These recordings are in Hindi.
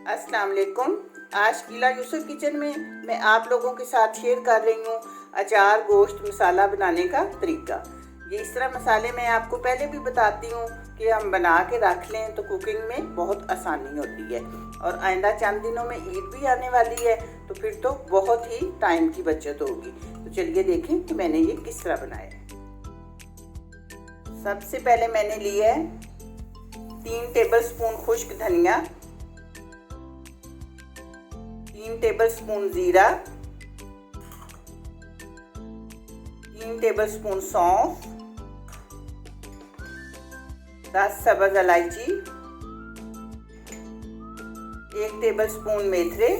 अस्सलाम वालेकुम। आज कीला यूसुफ किचन में मैं आप लोगों के साथ शेयर कर रही हूँ अचार गोश्त मसाला बनाने का तरीका। ये इस तरह मसाले मैं आपको पहले भी बताती हूँ कि हम बना के रख लें तो कुकिंग में बहुत आसानी होती है। और आइंदा चंद दिनों में ईद भी आने वाली है तो फिर तो बहुत ही टाइम की बचत होगी। तो चलिए देखें कि मैंने ये किस तरह बनाया। सबसे पहले मैंने लिया है 3 टेबलस्पून खुश्क धनिया, 3 टेबलस्पून जीरा, 3 टेबलस्पून सौंफ, 10 सब्ज़ इलायची, 1 टेबलस्पून मेथरे,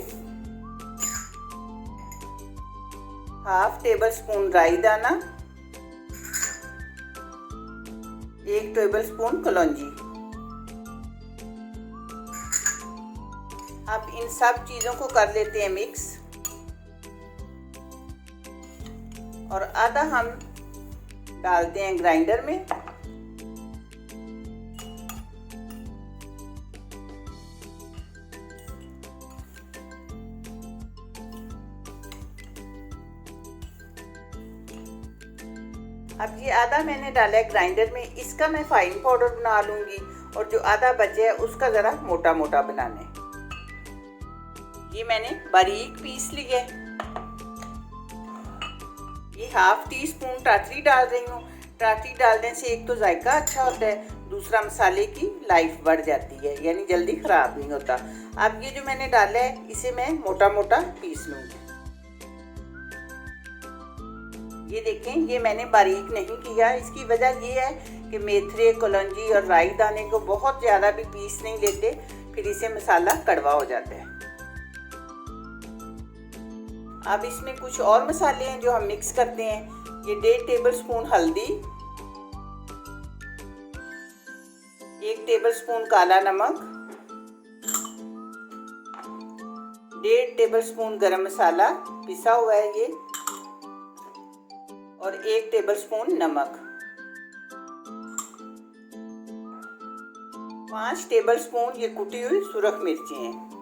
हाफ टेबलस्पून राई दाना, 1 टेबलस्पून कलौंजी। अब इन सब चीज़ों को कर लेते हैं मिक्स और आधा हम डालते हैं ग्राइंडर में। अब ये आधा मैंने डाला है ग्राइंडर में, इसका मैं फाइन पाउडर बना लूँगी और जो आधा बचा है उसका ज़रा मोटा मोटा बनाना है। ये मैंने बारीक पीस लिया है। ये हाफ टी स्पून टाटरी डाल रही हूँ। टाटरी डालने से एक तो जायका अच्छा होता है, दूसरा मसाले की लाइफ बढ़ जाती है, यानी जल्दी ख़राब नहीं होता। अब ये जो मैंने डाला है इसे मैं मोटा मोटा पीस लूँगी। ये देखें, ये मैंने बारीक नहीं किया। इसकी वजह ये है कि मेथरे, कलौंजी और राई दाने को बहुत ज़्यादा भी पीस नहीं लेते, फिर इसे मसाला कड़वा हो जाता है। अब इसमें कुछ और मसाले हैं जो हम मिक्स करते हैं। ये 1.5 टेबलस्पून हल्दी, 1 टेबलस्पून काला नमक, 1.5 टेबलस्पून गरम मसाला पिसा हुआ है ये, और 1 टेबलस्पून नमक, 5 टेबलस्पून ये कुटी हुई सुरख मिर्ची हैं।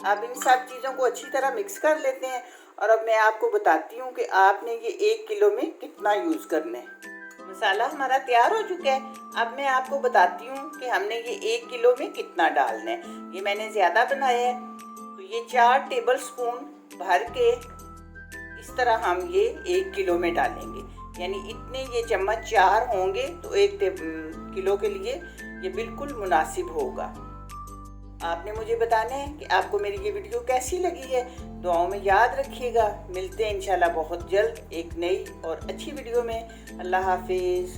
अब इन सब चीज़ों को अच्छी तरह मिक्स कर लेते हैं और अब मैं आपको बताती हूँ कि आपने ये 1 किलो में कितना यूज़ करना है। मसाला हमारा तैयार हो चुका है। अब मैं आपको बताती हूँ कि हमने ये 1 किलो में कितना डालना है। ये मैंने ज़्यादा बनाया है तो ये 4 टेबलस्पून भर के इस तरह हम ये 1 किलो में डालेंगे, यानी इतने ये चम्मच 4 होंगे तो 1 किलो के लिए ये बिल्कुल मुनासिब होगा। आपने मुझे बताना है कि आपको मेरी ये वीडियो कैसी लगी है। दुआओं में याद रखिएगा। मिलते हैं इंशाल्लाह बहुत जल्द एक नई और अच्छी वीडियो में। अल्लाह हाफिज़।